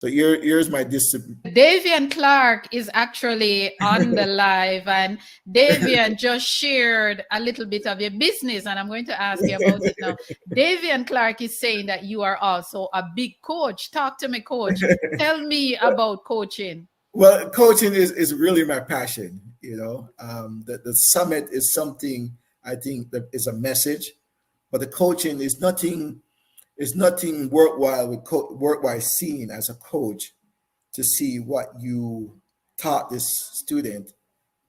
So here's my discipline. Davian Clark is actually on the live, and Davian just shared a little bit of your business, and I'm going to ask you about it now. Davian Clark is saying that you are also a big coach. Talk to me, coach. Tell me about coaching. Well, coaching is really my passion. The summit is something I think that is a message, but the coaching is nothing. Is nothing worthwhile worthwhile seeing as a coach to see what you taught this student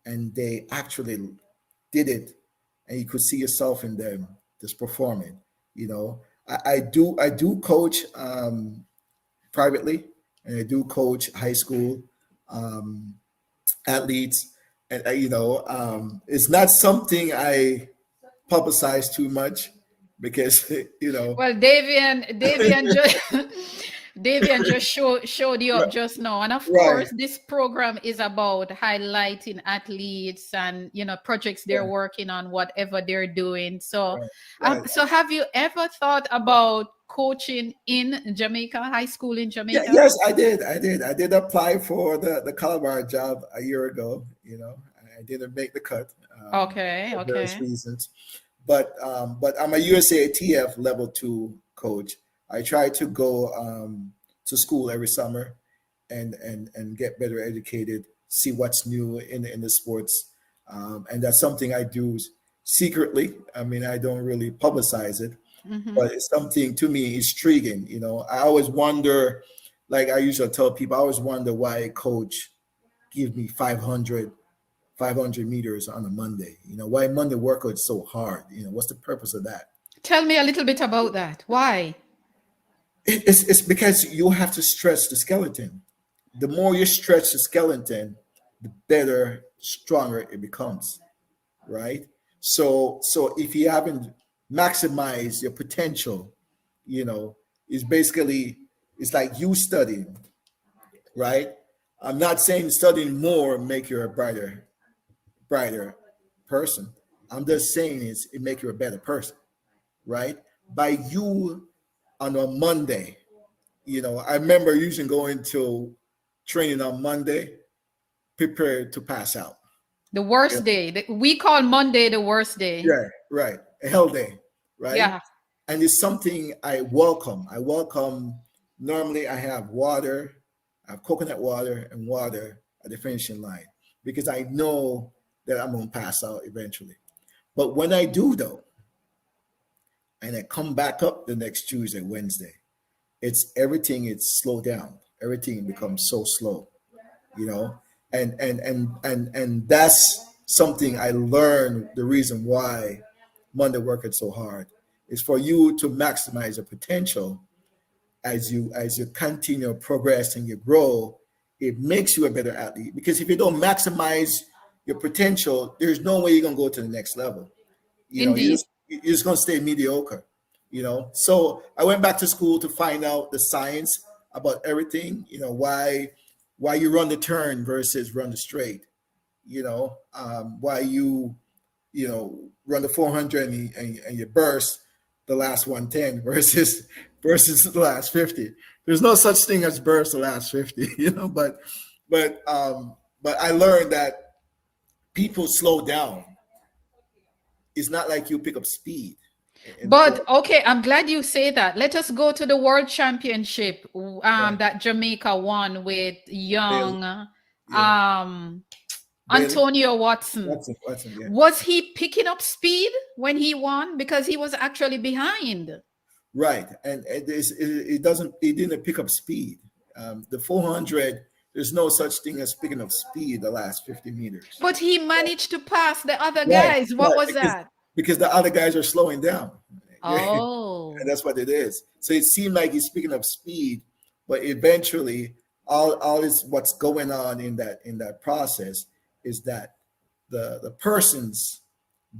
and they actually did it, and you could see yourself in them just performing. I do coach privately, and I do coach high school um, athletes, and it's not something I publicize too much because Well, Davian just Davian just showed you up right, just now, and of right, course, this program is about highlighting athletes and projects they're right, working on, whatever they're doing. So, right, right. so have you ever thought about coaching in Jamaica, high school in Yeah, Jamaica? yes, I did apply for the Calabar job a year ago. I didn't make the cut Okay, for various okay. reasons, but I'm a USATF level 2 coach. I try to go to school every summer and get better educated, see what's new in the sports, and that's something I do secretly. I mean, I don't really publicize it, Mm-hmm. but it's something to me intriguing. I always wonder, like I usually tell people, I always wonder why a coach give me 500 meters on a Monday. Why Monday workout is so hard. What's the purpose of that? Tell me a little bit about that. Why? It's because you have to stretch the skeleton. The more you stretch the skeleton, the better, stronger it becomes, right? So if you haven't maximized your potential, you know, it's like you studying, right? I'm not saying studying more make you a brighter person. I'm just saying it make you a better person, right? By you on a Monday, I remember usually going to training on Monday, prepared to pass out. The Yeah, worst day. We call Monday the worst day. yeah, right. A hell day, right? Yeah. And it's something I welcome. I welcome. Normally, I have water, I have coconut water and water at the finishing line because I know that I'm gonna pass out eventually. But when I do though, and I come back up the next Tuesday, Wednesday, it's everything. It's slowed down. Everything becomes so slow, you know, and that's something I learned. The reason why Monday working so hard is for you to maximize your potential as you continue progress and you grow. It makes you a better athlete because if you don't maximize your potential, there's no way you're gonna go to the next level. You're Indeed. just gonna stay mediocre. So I went back to school to find out the science about everything. Why you run the turn versus run the straight. Why run the 400 and you burst the last 110 versus the last 50. There's no such thing as burst the last 50. But I learned that people slow down. It's not like you pick up speed in the But four. okay, I'm glad you say that. Let us go to the World Championship Right. that Jamaica won with Bailey, young yeah. Bailey, Antonio Watson. Watson, yeah. Was he picking up speed when he won? Because he was actually behind. Right, and it didn't pick up speed. The 400, there's no such thing as picking up speed the last 50 meters. But he managed to pass the other Right, guys. What right, was because that? because the other guys are slowing down. And Oh, that's what it is. So it seemed like he's picking up speed, but eventually, all is what's going on in that process is that the persons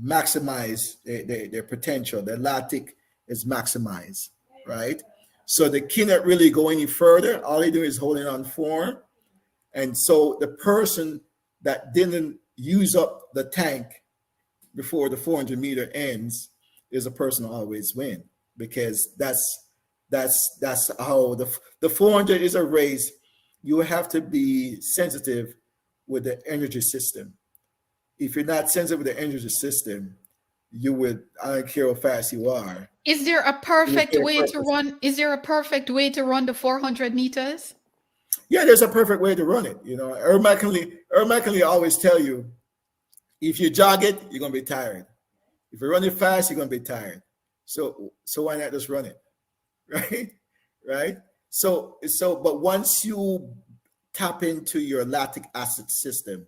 maximize their potential. Their lactic is maximized, right? So they cannot really go any further. All they do is holding on form, and so the person that didn't use up the tank before the 400-meter ends is a person who always win because That's how the 400 is a race. You have to be sensitive with the energy system. If you're not sensitive with the energy system, you would, I don't care how fast you are, Is there a you would perfect pay a way to purpose. run? Is there a perfect way to run the 400 meters? Yeah, there's a perfect way to run it. Ermac always tell you, if you jog it, you're gonna be tired. If you run it fast, you're gonna be tired. So why not just run it, right? Right. But once you tap into your lactic acid system,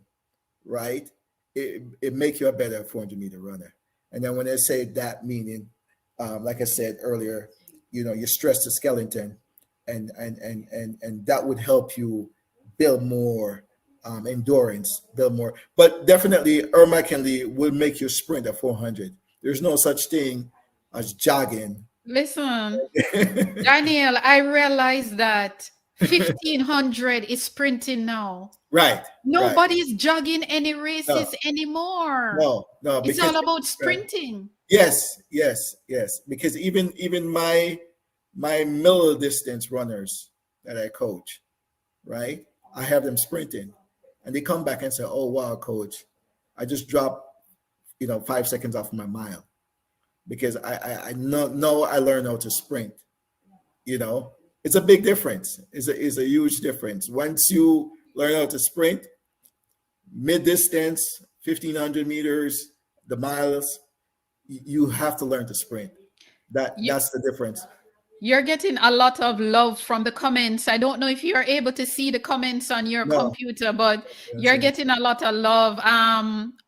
right, it makes you a better 400-meter runner. And then when they say that, meaning, like I said earlier, you stress the skeleton, and that would help you build more endurance, build more. But definitely, Irma Kenley will make you sprint at 400. There's no such thing as jogging. Listen, Daniel, I realize that 1500 is sprinting now. Right, right. Nobody's jogging any No, races anymore. no, It's because all about uh, sprinting. yes. Because even my middle distance runners that I coach, right? I have them sprinting, and they come back and say, "Oh wow, coach, I just dropped 5 seconds off my mile because I know I learned how to sprint." You know, it's a big difference. It's a huge difference once you learn how to sprint mid distance, 1,500 meters, the miles. You have to learn to sprint. You, That's the difference. you're getting a lot of love from the comments. I don't know if you're able to see the comments on your No, computer, but that's you're it. getting a lot of love.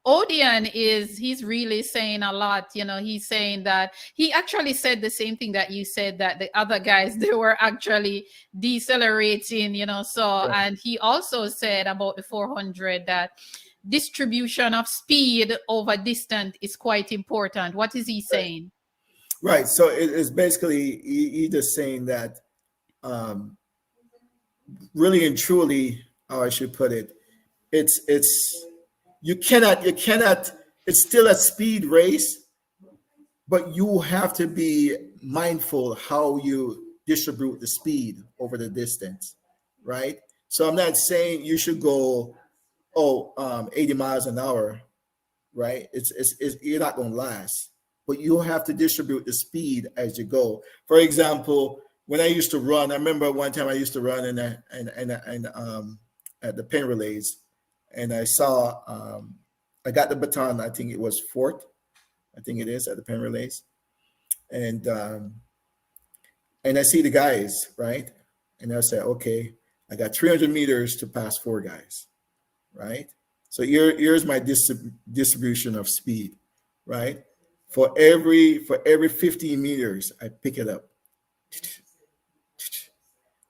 Odian he's really saying a lot. He's saying that he actually said the same thing that you said, that the other guys they were actually decelerating, so, Yeah. and he also said about the 400 that distribution of speed over distance is quite important. What is he saying? Right. So it's basically he just saying that, um, really and truly, how I should put it, it's you cannot. It's still a speed race, but you have to be mindful how you distribute the speed over the distance, right? So I'm not saying you should go 80 miles an hour, right? It's you're not going to last, but you have to distribute the speed as you go. For example, when I used to run, I remember one time I used to run at the pen relays, and I saw, I got the baton. I think it was fourth. I think it is at the pen relays, and and I see the guys, right, and I say, okay, I got 300 meters to pass four guys, right? So here's my distribution of speed, right? For every 15 meters, I pick it up,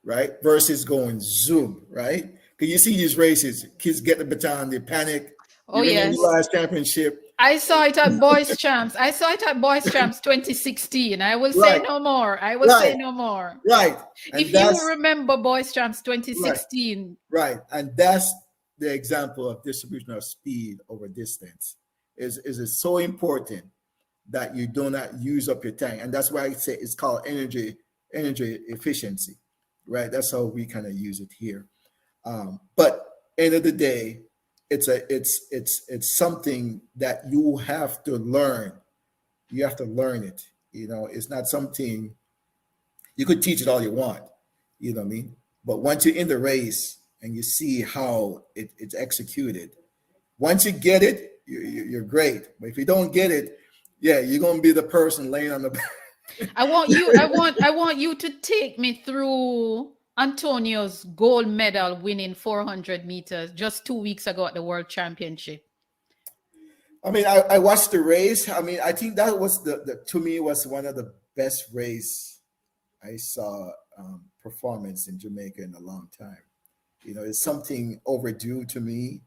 right? Versus going zoom, right? Because you see these races, kids get the baton, they panic. Oh, Even in the yes. last championship, I saw it at Boys Champs. I saw it at Boys Champs 2016. I will say right, no more. I will say right, no more. right, and If you that's remember Boys Champs right, 2016, right, and that's the example of distribution of speed over distance. Is it so important that you do not use up your tank, and that's why I say it's called energy efficiency, right? That's how we kind of use it here. But end of the day, it's something that you have to learn. You have to learn it. It's not something you could teach it all you want. You know what I mean? But once you're in the race and you see how it's executed, once you get it, you're great. But if you don't get it, yeah, you're gonna be the person laying on the back. I want you to take me through Antonio's gold medal winning 400 meters just 2 weeks ago at the World Championship. I mean, I watched the race. I mean, I think that was the to me was one of the best race I saw, performance in Jamaica in a long time. It's something overdue to me.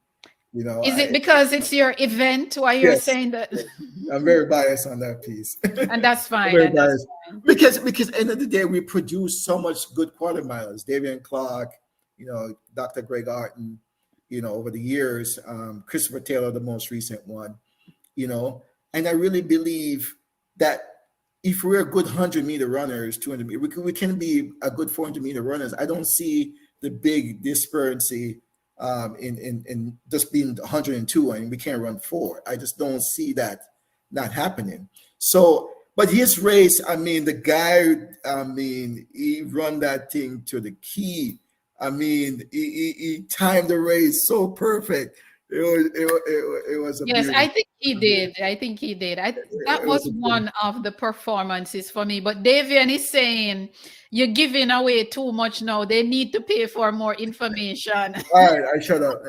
Is it I because it's your event why you're yes, saying that? yes. I'm very biased on that piece. And that's I'm fine. very And that's biased fine. because end of the day we produce so much good quarter milers. Davian Clark, Dr. Greg Arton, over the years, Christopher Taylor, the most recent one, you know, and I really believe that if we're good 100-meter runners, 200 meter, we can be a good 400-meter runners. I don't see the big disparity in just being 102 and we can't run 4. I just don't see that not happening. So, but his race, I mean, the guy, I mean, he run that thing to the key. I mean, he timed the race so perfect. It was a Yes, I beauty. think he did. I think he did. That It was was a beauty. one of the performances for me. But Davian is saying you're giving away too much now. They need to pay for more information. All right, I shut up.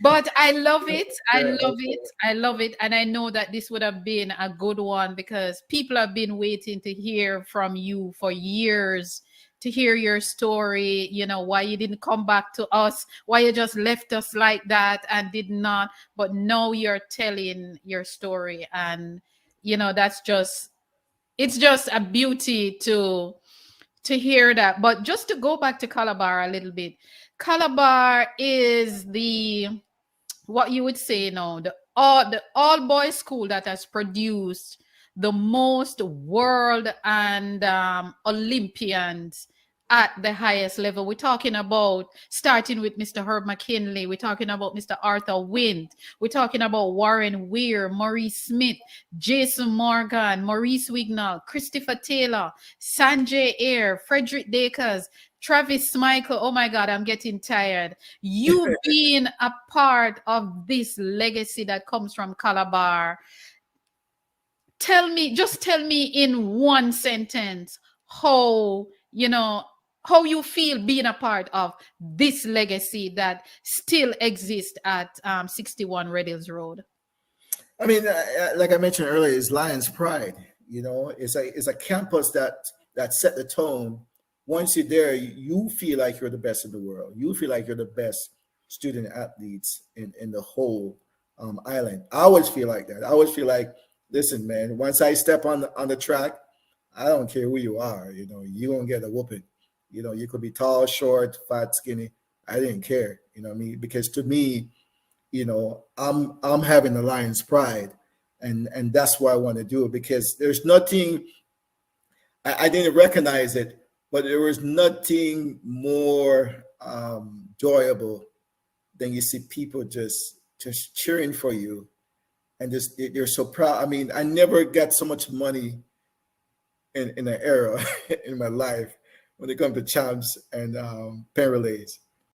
But I love it. I love it. I love it. And I know that this would have been a good one because people have been waiting to hear from you for years, to hear your story, why you didn't come back to us, why you just left us like that and did not. But now you're telling your story. And, it's just a beauty to hear that. But just to go back to Calabar a little bit, Calabar is what you would say now, the all boys school that has produced the most world and Olympians at the highest level. We're talking about starting with Mr. Herb McKinley. We're talking about Mr. Arthur Wint. We're talking about Warren Weir, Maurice Smith, Jason Morgan, Maurice Wignall, Christopher Taylor, Sanjay Eyre, Frederick Dakers, Travis Michael. Oh my God, I'm getting tired. You being a part of this legacy that comes from Calabar. Just tell me in one sentence how you feel being a part of this legacy that still exists at 61 Red Hills Road. I mean, like I mentioned earlier, is Lions Pride. It's a campus that set the tone. Once you're there, you feel like you're the best in the world. You feel like you're the best student athletes in the whole island. I always feel like that. I always feel like, listen, man. Once I step on the track, I don't care who you are. You're gonna get a whooping. You could be tall, short, fat, skinny. I didn't care. You know what I mean? Because to me, I'm having the Lions pride, and that's why I want to do it, because there's nothing. I didn't recognize it, but there was nothing more enjoyable than you see people just cheering for you, and just they're so proud. I mean, I never got so much money in an era in my life when it comes to champs and pen relays.